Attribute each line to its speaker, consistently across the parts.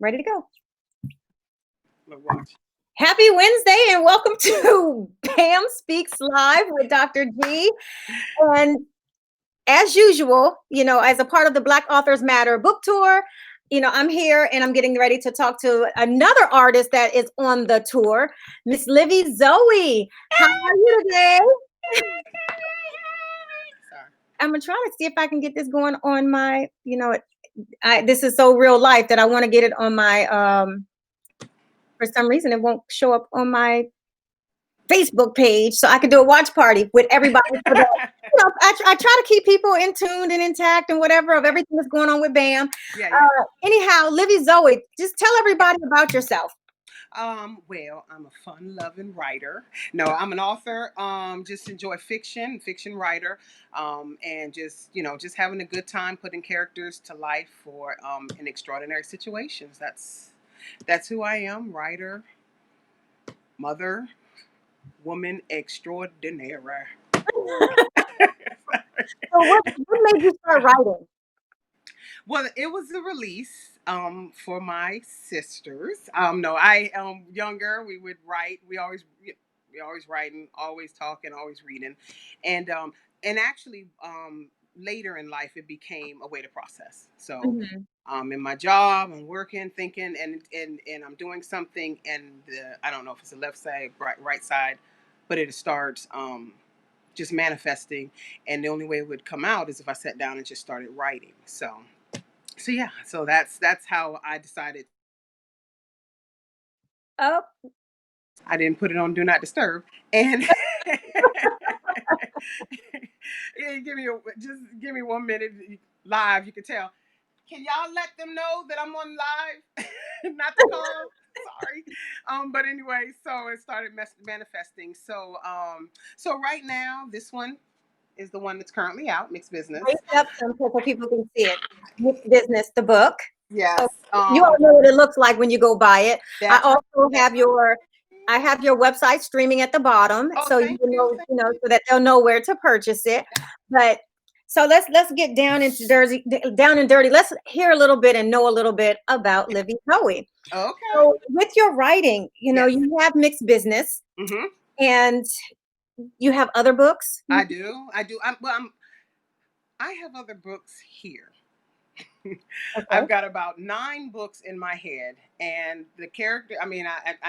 Speaker 1: Ready to go.
Speaker 2: Watch.
Speaker 1: Happy Wednesday and welcome to Pam Speaks Live with Dr. G. And as usual, as a part of the Black Authors Matter book tour, I'm here and I'm getting ready to talk to another artist that is on the tour, Miss Livvy Zoe. How are you today?
Speaker 2: Sorry.
Speaker 1: I'm gonna try to see if I can get this going on my, this is so real life that I want to get it on my for some reason it won't show up on my Facebook page, so I could do a watch party with everybody. For that. I try to keep people in tuned and intact and whatever of everything that's going on with BAM.
Speaker 2: Yeah.
Speaker 1: Anyhow, Livvy Zoe, just tell everybody about yourself.
Speaker 2: Well, I'm a fun-loving writer. No, I'm an author. Just enjoy fiction writer, and just having a good time putting characters to life for in extraordinary situations. That's who I am. Writer, mother, woman extraordinary.
Speaker 1: So what made you start writing?
Speaker 2: Well, it was a release for my sisters. No, I younger. We would write. We always writing, always talking, always reading, and actually later in life it became a way to process. So in my job, I'm working, thinking, and I'm doing something, and I don't know if it's the left side, right side, but it starts just manifesting, and the only way it would come out is if I sat down and just started writing. So yeah, so that's how I decided.
Speaker 1: Oh,
Speaker 2: I didn't put it on Do Not Disturb, and yeah, give me 1 minute live. You can tell. Can y'all let them know that I'm on live? Not to call. Sorry. But anyway, so it started manifesting. So right now, this one is the one that's currently out, Mixed Business.
Speaker 1: raise it up so people can see it. Mixed Business, the book.
Speaker 2: Yes.
Speaker 1: So you all know what it looks like when you go buy it. I also have your website streaming at the bottom, so you know, so that they'll know where to purchase it. But so let's get down and dirty. Let's hear a little bit and know a little bit about Livvy Zoe.
Speaker 2: Okay.
Speaker 1: So with your writing, you have Mixed Business, and you have other books.
Speaker 2: I do. I have other books here. Okay. I've got about 9 books in my head, and the character, I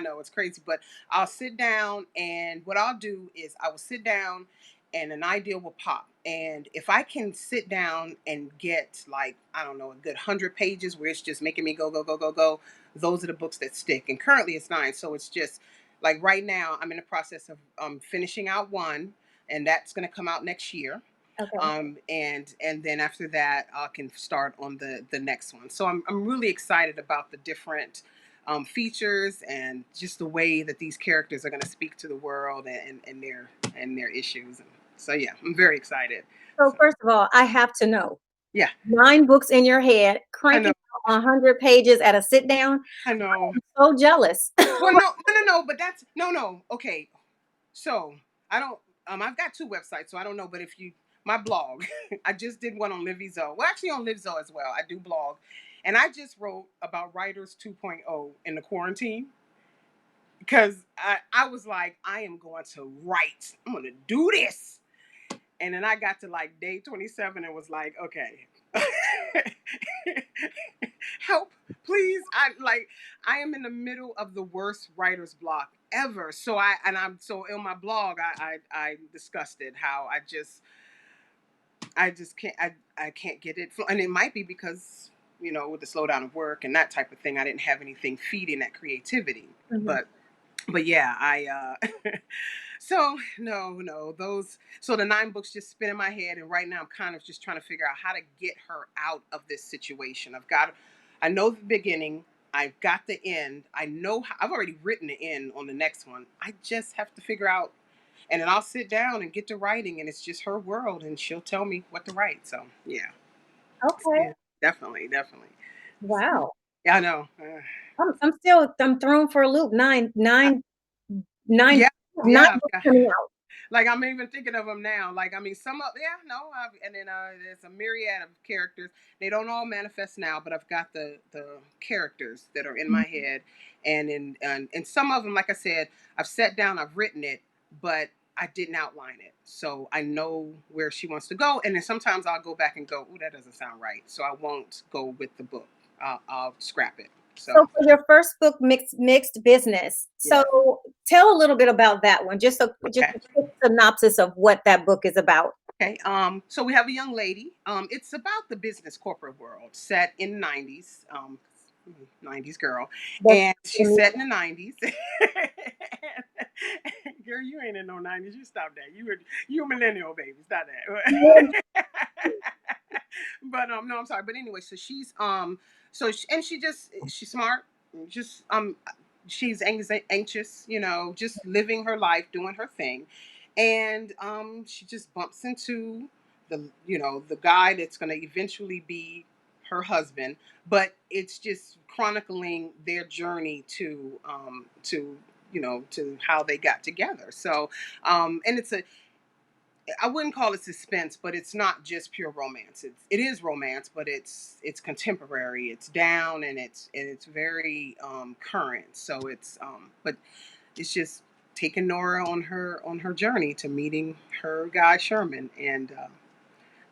Speaker 2: know it's crazy, but I'll sit down, and what I'll do is I will sit down and an idea will pop. And if I can sit down and get, like, I don't know, a good 100 pages where it's just making me go, go, go, go, go, those are the books that stick. And currently it's 9. So it's just like right now I'm in the process of finishing out one, and that's going to come out next year. Okay. And then after that, I can start on the next one. So I'm really excited about the different features and just the way that these characters are going to speak to the world and their issues. And so yeah, I'm very excited.
Speaker 1: So first of all, I have to know.
Speaker 2: Yeah.
Speaker 1: 9 books in your head, cranking out 100 pages at a sit down.
Speaker 2: I know.
Speaker 1: I'm so jealous.
Speaker 2: Well, no, but that's no. Okay, so I don't. I've got 2 websites, so I don't know. But my blog, I just did one on Livvy Zoe. Well, actually on Livvy Zoe as well. I do blog, and I just wrote about Writers 2.0 in the quarantine because I was like, I am going to write. I'm going to do this. And then I got to like day 27 and was like, okay, help, please. I am in the middle of the worst writer's block ever. So I'm in my blog, I discussed it, how I just can't, I can't get it. And it might be because, with the slowdown of work and that type of thing, I didn't have anything feeding that creativity. But yeah, so so the 9 books just spin in my head, and right now I'm kind of just trying to figure out how to get her out of this situation. I know the beginning, I've got the end, I've already written the end on the next one. I just have to figure out, and then I'll sit down and get to writing, and it's just her world, and she'll tell me what to write. So yeah.
Speaker 1: Okay.
Speaker 2: Yeah, definitely.
Speaker 1: Wow.
Speaker 2: Yeah, I know.
Speaker 1: I'm thrown for a loop. 9
Speaker 2: Yeah,
Speaker 1: books coming out.
Speaker 2: Like I'm even thinking of them now. Like I mean, some of and then there's a myriad of characters. They don't all manifest now, but I've got the characters that are in my head, and some of them, like I said, I've sat down, I've written it, but I didn't outline it, so I know where she wants to go. And then sometimes I'll go back and go, "Ooh, that doesn't sound right," so I won't go with the book. I'll scrap it.
Speaker 1: So
Speaker 2: So
Speaker 1: for your first book, mixed business.
Speaker 2: yeah.
Speaker 1: So tell a little bit about that one. Just
Speaker 2: Okay.
Speaker 1: a quick synopsis of what that book is about.
Speaker 2: Okay. So we have a young lady. It's about the business corporate world set in the 90s. 90s girl.
Speaker 1: That's
Speaker 2: And she's set in the 90s. Girl, you ain't in no 90s. You stop that. You a millennial baby. Stop that. But no, I'm sorry. But anyway, so she's smart. Just she's anxious, just living her life, doing her thing. And she just bumps into the guy that's going to eventually be her husband, but it's just chronicling their journey to how they got together. So and I wouldn't call it suspense, but it's not just pure romance. It is romance, but it's contemporary. It's down, and it's very current. So but it's just taking Nora on her journey to meeting her guy Sherman, and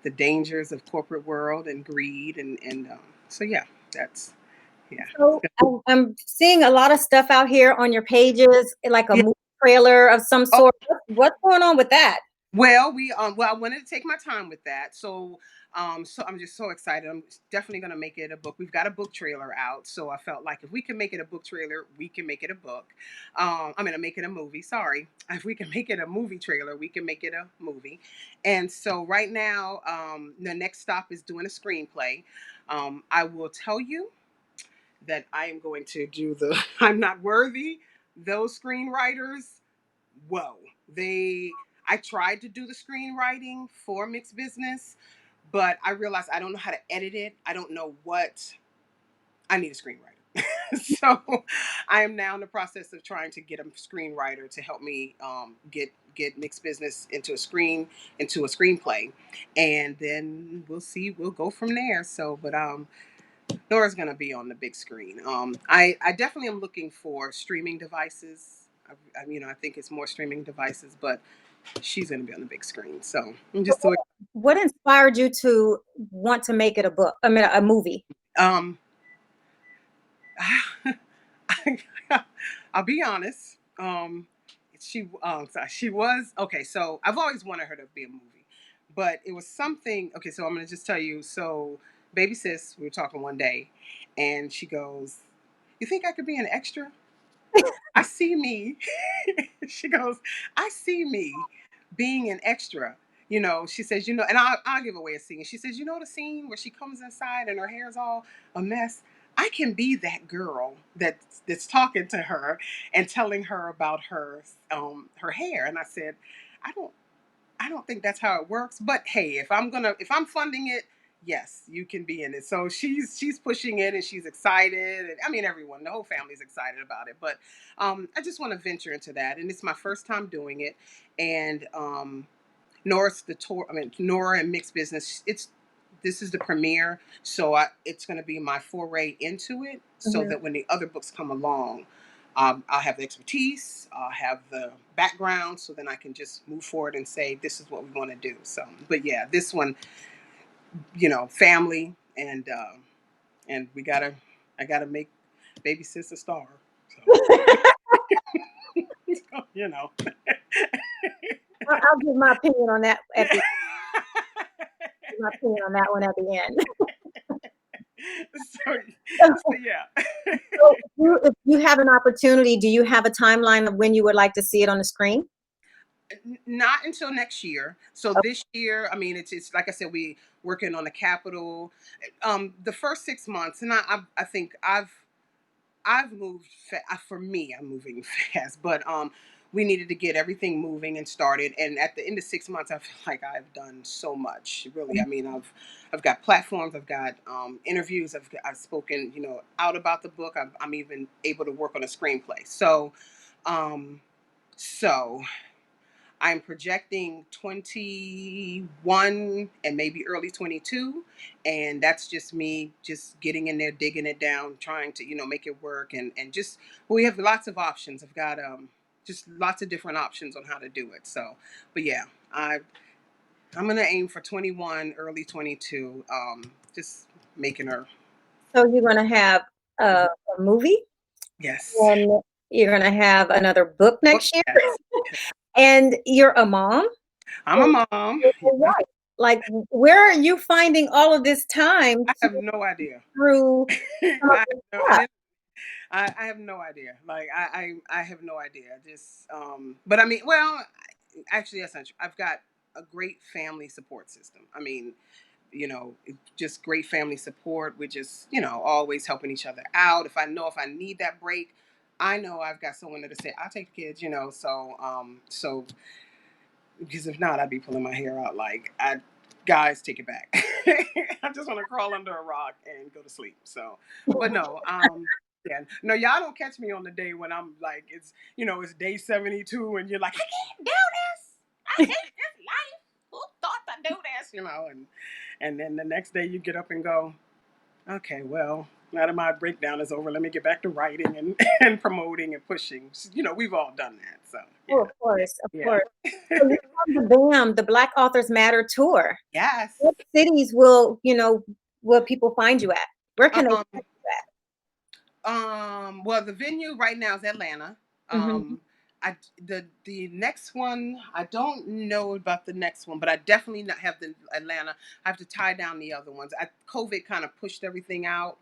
Speaker 2: the dangers of corporate world and greed, and so yeah, that's yeah.
Speaker 1: So I'm seeing a lot of stuff out here on your pages, like a
Speaker 2: Yeah.
Speaker 1: movie trailer of some
Speaker 2: Oh,
Speaker 1: sort. What's going on with that?
Speaker 2: well, I wanted to take my time with that. So I'm just so excited. I'm definitely going to make it a book. We've got a book trailer out, so I felt like if we can make it a book trailer, we can make it a book. I mean, make it a movie. Sorry, if we can make it a movie trailer, we can make it a movie. And so right now, the next stop is doing a screenplay. I will tell you that I am going to do the I'm not worthy. Those screenwriters, whoa, they I tried to do the screenwriting for Mixed Business, but I realized I don't know how to edit it. I don't know what I need a screenwriter. So I am now in the process of trying to get a screenwriter to help me get Mixed Business into a screenplay, and then we'll see. We'll go from there. So, but Nora's gonna be on the big screen. I definitely am looking for streaming devices. I think it's more streaming devices, but she's gonna be on the big screen. So I'm
Speaker 1: So
Speaker 2: just so
Speaker 1: what inspired you to want to make it a book? I mean, a movie.
Speaker 2: um. I'll be honest. She was okay. So I've always wanted her to be a movie, but it was something. Okay, so I'm gonna just tell you. So baby sis, we were talking one day, and she goes, "You think I could be an extra?" I see me. She goes, I see me being an extra. She says, and I'll give away a scene. She says, the scene where she comes inside and her hair's all a mess. I can be that girl that's talking to her and telling her about her hair. And I said, I don't I don't think that's how it works. But hey, if I'm funding it, yes, you can be in it. So she's pushing it and she's excited. And I mean everyone, the whole family's excited about it. But I just want to venture into that. And it's my first time doing it. And Nora and Mixed Business, this is the premiere. So it's gonna be my foray into it so
Speaker 1: Mhm.
Speaker 2: that when the other books come along, I'll have the expertise, I'll have the background, so then I can just move forward and say, this is what we want to do. So, but yeah, this one, family, and I gotta make baby sis a star. So, you know.
Speaker 1: I'll give my opinion on that at the my opinion on that one at the end.
Speaker 2: so, so yeah.
Speaker 1: So if you have an opportunity, do you have a timeline of when you would like to see it on the screen?
Speaker 2: Not until next year. So this year, I mean, it's like I said, we working on the capital. The first 6 months, and I think I've moved for me. I'm moving fast, but we needed to get everything moving and started. And at the end of 6 months, I feel like I've done so much. Really, I mean, I've got platforms, I've got interviews, I've spoken, out about the book. I'm even able to work on a screenplay. Um, so I'm projecting 21 and maybe early 22. And that's just me just getting in there, digging it down, trying to, make it work. And just, we have lots of options. I've got just lots of different options on how to do it. So, but yeah, I'm going to aim for 21, early 22, just making her.
Speaker 1: So you're going to have a movie,
Speaker 2: Yes.
Speaker 1: and you're going to have another book
Speaker 2: Book,
Speaker 1: next year,
Speaker 2: yes.
Speaker 1: and you're a mom.
Speaker 2: I'm a
Speaker 1: And
Speaker 2: mom.
Speaker 1: you're a
Speaker 2: Yeah.
Speaker 1: wife. Like, where are you finding all of this time
Speaker 2: I
Speaker 1: to
Speaker 2: have no idea.
Speaker 1: through some of
Speaker 2: I
Speaker 1: this
Speaker 2: know,
Speaker 1: stuff?
Speaker 2: I have no idea. Like I have no idea. Just but I mean, well, actually that's not true. I've got a great family support system. I mean, just great family support. We're just, always helping each other out. If I need that break, I know I've got someone that'll say, I'll take the kids, so because if not, I'd be pulling my hair out like guys, take it back. I just want to crawl under a rock and go to sleep. So, but no, yeah, no, y'all don't catch me on the day when I'm like, it's day 72, and you're like, I can't do this. I hate this life. Who thought to do this? And then the next day you get up and go, okay, well, now that my breakdown is over, let me get back to writing and, and promoting and pushing. We've all done that. So,
Speaker 1: Oh, of course, of
Speaker 2: yeah.
Speaker 1: course. So you're on the BAM, the Black Authors Matter tour.
Speaker 2: Yes.
Speaker 1: What cities will people find you at? Where can they
Speaker 2: Um,
Speaker 1: find
Speaker 2: well, the venue right now is Atlanta.
Speaker 1: you at? Mhm.
Speaker 2: The next one, I don't know about the next one, but I definitely not have the Atlanta. I have to tie down the other ones. COVID kind of pushed everything out,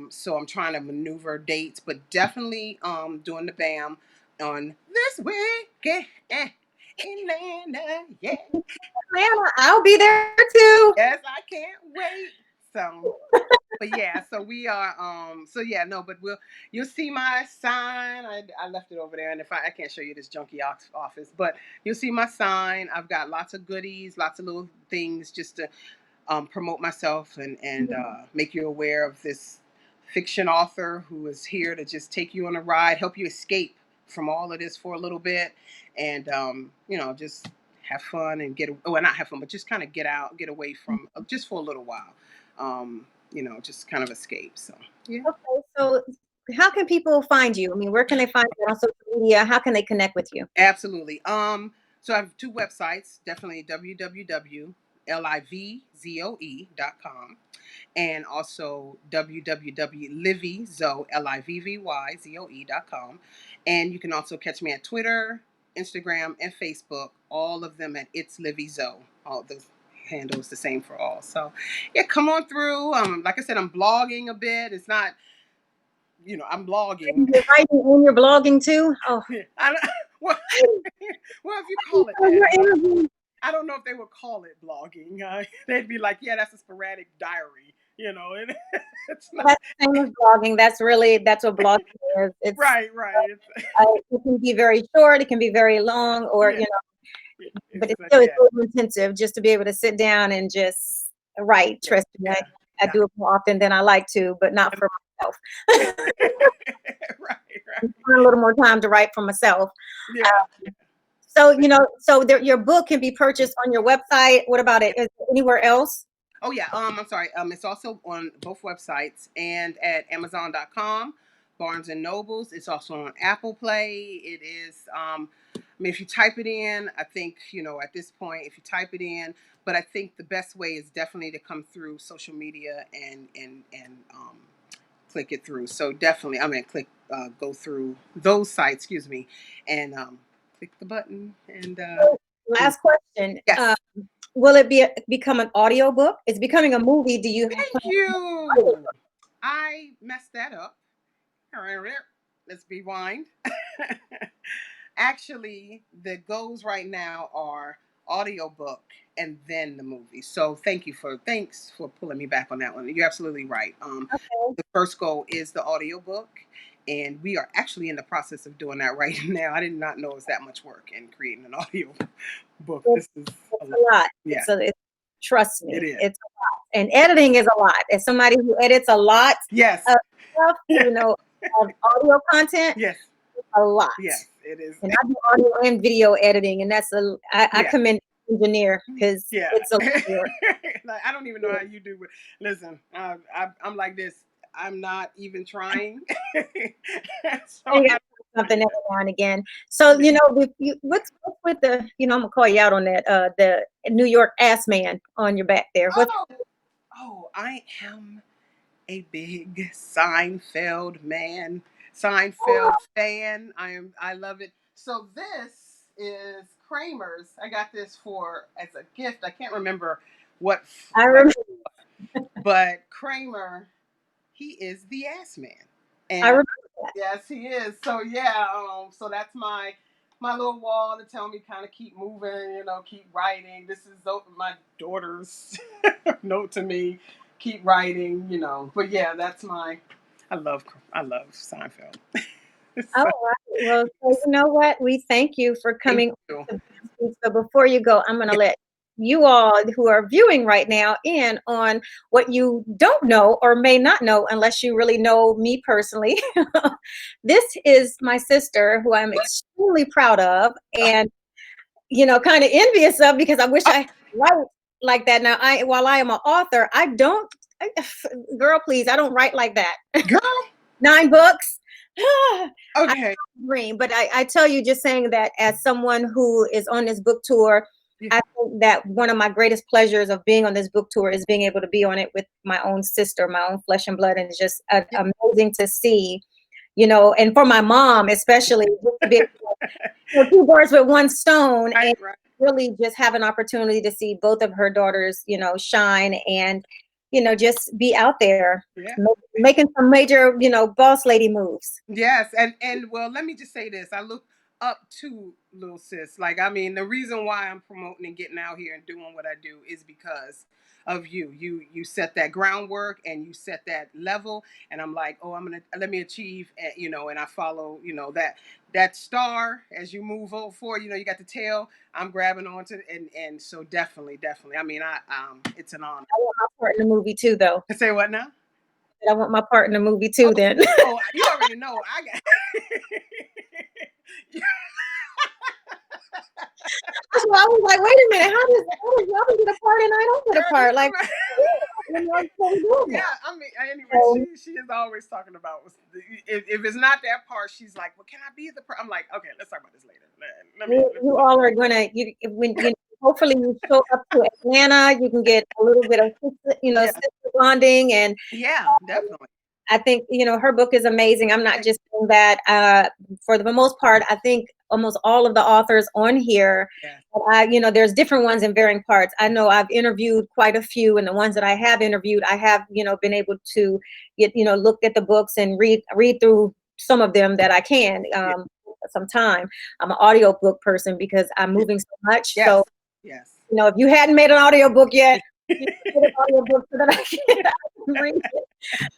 Speaker 2: so I'm trying to maneuver dates, but definitely doing the BAM on this week in Atlanta. Yeah,
Speaker 1: Atlanta, I'll be there too.
Speaker 2: yes, I can't wait. So. But yeah, so we are so yeah, no, but you'll see my sign. I left it over there, and if I can't show you this junky office, but you'll see my sign. I've got lots of goodies, lots of little things just to promote myself and make you aware of this fiction author who is here to just take you on a ride, help you escape from all of this for a little bit, and just have fun and well, not have fun, but just kind of get out, get away from just for a little while. Just kind of escape. So yeah.
Speaker 1: Okay, so how can people find you? I mean, where can they find you on social media? How can they connect with you?
Speaker 2: Absolutely. So I have two websites, definitely www.livvyzoe.com and also www.livvyzoe.com. And you can also catch me at Twitter, Instagram, and Facebook, all of them at It's Livvy Zoe. All the handles the same for all. So yeah, come on through. Like I said, I'm blogging a bit. It's not, I'm blogging.
Speaker 1: You're writing and you're blogging too? Oh,
Speaker 2: I, well, well, if you call it that,
Speaker 1: your interview.
Speaker 2: I don't know if they would call it blogging. They'd be like, yeah, that's a sporadic diary, and it's not.
Speaker 1: That's the same as blogging. That's what blogging is.
Speaker 2: Right, right.
Speaker 1: It can be very short, it can be very long, or
Speaker 2: Yeah,
Speaker 1: but
Speaker 2: it's
Speaker 1: it's
Speaker 2: yeah,
Speaker 1: so intensive just to be able to sit down and just write.
Speaker 2: yeah,
Speaker 1: Trust me,
Speaker 2: yeah,
Speaker 1: I
Speaker 2: yeah.
Speaker 1: do it more often than I like to, but not for myself.
Speaker 2: Right,
Speaker 1: I
Speaker 2: right.
Speaker 1: find a little more time to write for myself.
Speaker 2: Yeah.
Speaker 1: So, your book can be purchased on your website. What about it? Is it anywhere else?
Speaker 2: Oh yeah. I'm sorry. It's also on both websites and at Amazon.com, Barnes and Nobles. It's also on Apple Play. It is. I mean, if you type it in, I think at this point, if you type it in, but I think the best way is definitely to come through social media and click it through. So definitely, go through those sites. Excuse me, and click the button and.
Speaker 1: Last question.
Speaker 2: Yes.
Speaker 1: Will it become an audio book? It's becoming a movie. Do you have
Speaker 2: Thank
Speaker 1: plans?
Speaker 2: you. I messed that up. Let's rewind. Actually, the goals right now are audiobook and then the movie. So thanks for pulling me back on that one. You're absolutely right.
Speaker 1: Okay.
Speaker 2: The first goal is the audiobook, and we are actually in the process of doing that right now. I did not know it was that much work in creating an audio book.
Speaker 1: It's,
Speaker 2: This is a
Speaker 1: it's
Speaker 2: lot.
Speaker 1: a lot.
Speaker 2: Yeah,
Speaker 1: Trust
Speaker 2: it
Speaker 1: me,
Speaker 2: is.
Speaker 1: it's a lot. And editing is a lot. As somebody who edits a lot
Speaker 2: Yes.
Speaker 1: of stuff, of audio content,
Speaker 2: Yes.
Speaker 1: a lot.
Speaker 2: Yes. It is.
Speaker 1: And I do audio and video editing, and I
Speaker 2: Yeah.
Speaker 1: commend engineer because
Speaker 2: Yeah.
Speaker 1: it's a lot of work.
Speaker 2: Like, I don't even know how you do it. Listen, I'm like this. I'm not even trying. So
Speaker 1: And you
Speaker 2: I,
Speaker 1: got something every now and again. So what's with the I'm gonna call you out on that the New York ass man on your back there. What's
Speaker 2: oh, I am a big Seinfeld man, Seinfeld fan. I love it. So this is Kramer's. I got this for as a gift. I can't remember what
Speaker 1: I
Speaker 2: like,
Speaker 1: remember
Speaker 2: but Kramer, he is the ass man.
Speaker 1: I
Speaker 2: And
Speaker 1: remember
Speaker 2: yes, he is. So yeah, so that's my little wall to tell me kind of keep moving, keep writing. This is my daughter's note to me, keep writing. But yeah, that's my. I love Seinfeld.
Speaker 1: All
Speaker 2: So,
Speaker 1: right. Well, so you know what? We thank you for
Speaker 2: thank
Speaker 1: coming.
Speaker 2: you.
Speaker 1: So before you go, I'm going to
Speaker 2: Yeah.
Speaker 1: let you all who are viewing right now in on what you don't know or may not know unless you really know me personally. This is my sister who I'm extremely proud of and kind of envious of because I wish I could write like that. Now, while I am an author, I don't girl, please, I don't write like that.
Speaker 2: Girl.
Speaker 1: 9 books. I
Speaker 2: Okay.
Speaker 1: dream, but I tell you, just saying that as someone who is on this book tour,
Speaker 2: Yeah.
Speaker 1: I think that one of my greatest pleasures of being on this book tour is being able to be on it with my own sister, my own flesh and blood, and it's just
Speaker 2: Yeah.
Speaker 1: amazing to see, and for my mom especially, just to be able two birds with one stone
Speaker 2: Right.
Speaker 1: and
Speaker 2: Right.
Speaker 1: really just have an opportunity to see both of her daughters, shine and, just be out there
Speaker 2: Yeah.
Speaker 1: making some major, boss lady moves.
Speaker 2: Yes, and well, let me just say this: I look up to little sis. Like, I mean, the reason why I'm promoting and getting out here and doing what I do is because of you. You set that groundwork and you set that level, and I'm like, oh, I'm gonna let me achieve, and I follow, that star as you move over forward. You got the tail. I'm grabbing onto, and so definitely. I mean, it's an honor.
Speaker 1: I want my part in the movie too, though.
Speaker 2: Say what now?
Speaker 1: I want my part in the movie too. Then
Speaker 2: Oh, you already know. I got.
Speaker 1: that's why I was like, wait a minute, how does y'all get a part and I don't get a
Speaker 2: Girl,
Speaker 1: part? Like, so we doing
Speaker 2: yeah.
Speaker 1: that.
Speaker 2: I mean, anyway,
Speaker 1: So
Speaker 2: she is always talking about if it's not that part, she's like, "Well, can I be the?" I'm like, "Okay, let's talk about this later.
Speaker 1: you all are gonna when hopefully you show up to Atlanta, you can get a little bit of
Speaker 2: Yeah,
Speaker 1: sister bonding and
Speaker 2: yeah, definitely.
Speaker 1: I think, her book is amazing. I'm not
Speaker 2: Thank
Speaker 1: just saying that. For the most part, I think almost all of the authors on here,
Speaker 2: you. Yeah,
Speaker 1: there's different ones in varying parts. I know I've interviewed quite a few, and the ones that I have interviewed, I have, been able to get, looked at the books and read through some of them that I can.
Speaker 2: yeah,
Speaker 1: Some time. I'm an audio book person because I'm
Speaker 2: yeah.
Speaker 1: moving so much. So,
Speaker 2: Yes, yes.
Speaker 1: if you hadn't made an audio book yet, you can make an audio book so that I can read it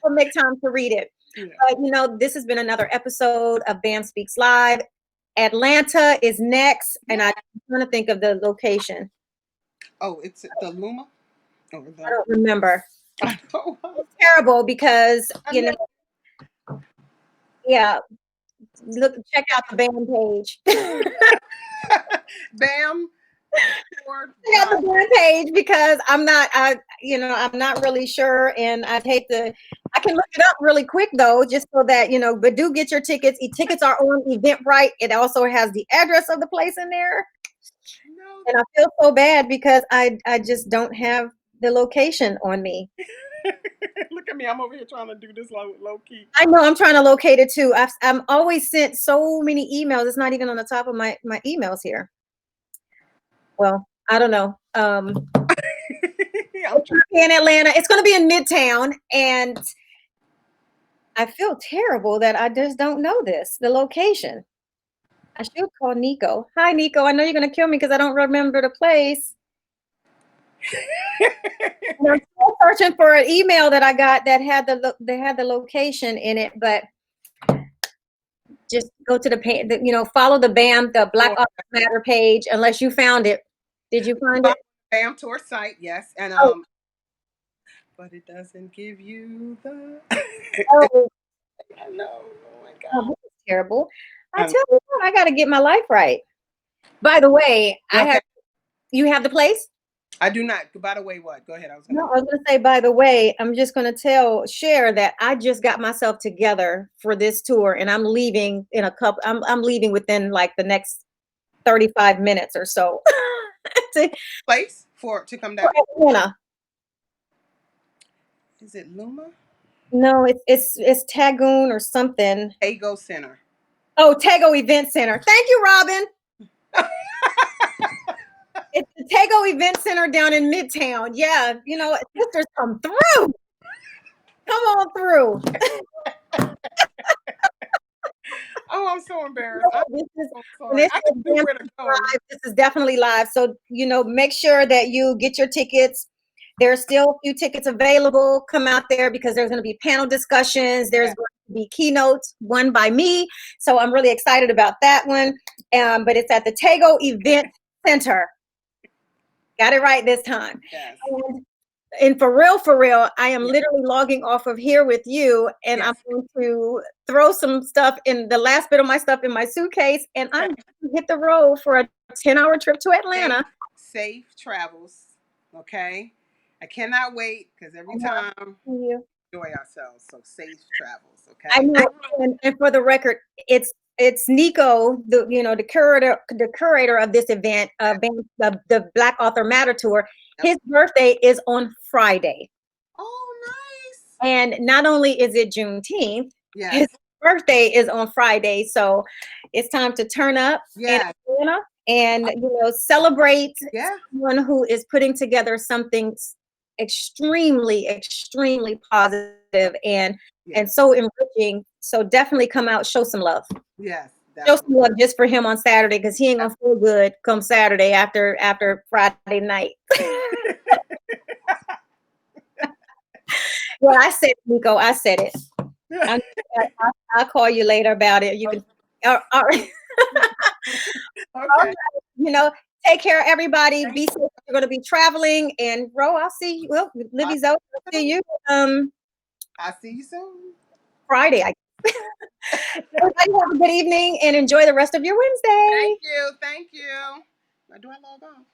Speaker 1: or make time to read it.
Speaker 2: Yeah.
Speaker 1: But this has been another episode of Pam Speaks Live. Atlanta is next, and
Speaker 2: Yeah.
Speaker 1: I'm trying to think of the location.
Speaker 2: Oh, it's the Luma or
Speaker 1: I
Speaker 2: the.
Speaker 1: don't remember.
Speaker 2: I know.
Speaker 1: It's terrible because
Speaker 2: I know.
Speaker 1: yeah. Check out the band page.
Speaker 2: Bam. Or
Speaker 1: Check out the band page because I'm not really sure, and I'd hate to. I can look it up really quick though, just so that But do get your tickets. Tickets are on Eventbrite. It also has the address of the place in there.
Speaker 2: no.
Speaker 1: And I feel so bad because I just don't have the location on me.
Speaker 2: Look at me. I'm over here trying to do this low key.
Speaker 1: I know I'm trying to locate it too. I'm always sent so many emails. It's not even on the top of my emails here. Well, I don't know.
Speaker 2: I'm
Speaker 1: It's gonna be in Atlanta. It's going to be in Midtown, and I feel terrible that I just don't know the location. I should call Nico. Hi, Nico. I know you're going to kill me because I don't remember the place. And I'm still searching for an email that I got that had the location in it, but just go to follow the Black
Speaker 2: Tour.
Speaker 1: Authors Matter page unless you found it. Did you find it?
Speaker 2: Bam tour site, yes, and
Speaker 1: Oh,
Speaker 2: but it doesn't give you the.
Speaker 1: oh,
Speaker 2: I know. Oh my
Speaker 1: oh,
Speaker 2: god.
Speaker 1: this is terrible. I tell you what, I got to get my life right. By the way,
Speaker 2: Okay.
Speaker 1: you have the place?
Speaker 2: I do not. By the way, what? Go ahead. I was
Speaker 1: No,
Speaker 2: gonna.
Speaker 1: I was going to say, by the way, I'm just going to share that I just got myself together for this tour and I'm leaving in a couple, I'm leaving within like the next 35 minutes or so. to,
Speaker 2: Place to come
Speaker 1: for
Speaker 2: down.
Speaker 1: Atlanta.
Speaker 2: Is it Luma?
Speaker 1: No, it's Tagoon or something.
Speaker 2: Ego Center.
Speaker 1: Oh, Tego Event Center. Thank you, Robin. It's the Tego Event Center down in Midtown. Yeah, sisters come through. Come on through.
Speaker 2: Oh, I'm so embarrassed. I'm
Speaker 1: This is
Speaker 2: so
Speaker 1: when
Speaker 2: sorry.
Speaker 1: this
Speaker 2: I
Speaker 1: is
Speaker 2: just knew where to go.
Speaker 1: live. This is definitely live. So, make sure that you get your tickets. There are still a few tickets available. Come out there because there's going to be panel discussions. There's
Speaker 2: Yeah.
Speaker 1: going to be keynotes, one by me. So I'm really excited about that one. But it's at the Tego Event Center. Got it right this time.
Speaker 2: Yes.
Speaker 1: And for real, I am literally logging off of here with you, and I'm going to throw some stuff in the last bit of my stuff in my suitcase, and I'm going to hit the road for a 10-hour trip to Atlanta.
Speaker 2: Safe travels. Okay. I cannot wait because every time we enjoy ourselves. So safe travels. Okay.
Speaker 1: I know, and for the record, it's Nico, the curator of this event, the Black Author Matter Tour. His birthday is on Friday.
Speaker 2: Oh, nice.
Speaker 1: And not only is it Juneteenth, his birthday is on Friday. So it's time to turn up in Atlanta and celebrate someone who is putting together something extremely, extremely positive and so enriching. So definitely come out, show some love.
Speaker 2: Yes.
Speaker 1: Show some love just for him on Saturday because he ain't gonna feel good come Saturday after Friday night. Well, I said, Nico, I said it. I'll call you later about it. You can. All right. Okay. Take care, everybody. Be safe. You're going to be traveling, and Ro, I'll see you. Well, Livvy Zoe, I'll see you.
Speaker 2: I'll see you soon.
Speaker 1: Friday. Everybody have a good evening and enjoy the rest of your Wednesday.
Speaker 2: Thank you. Do I log on?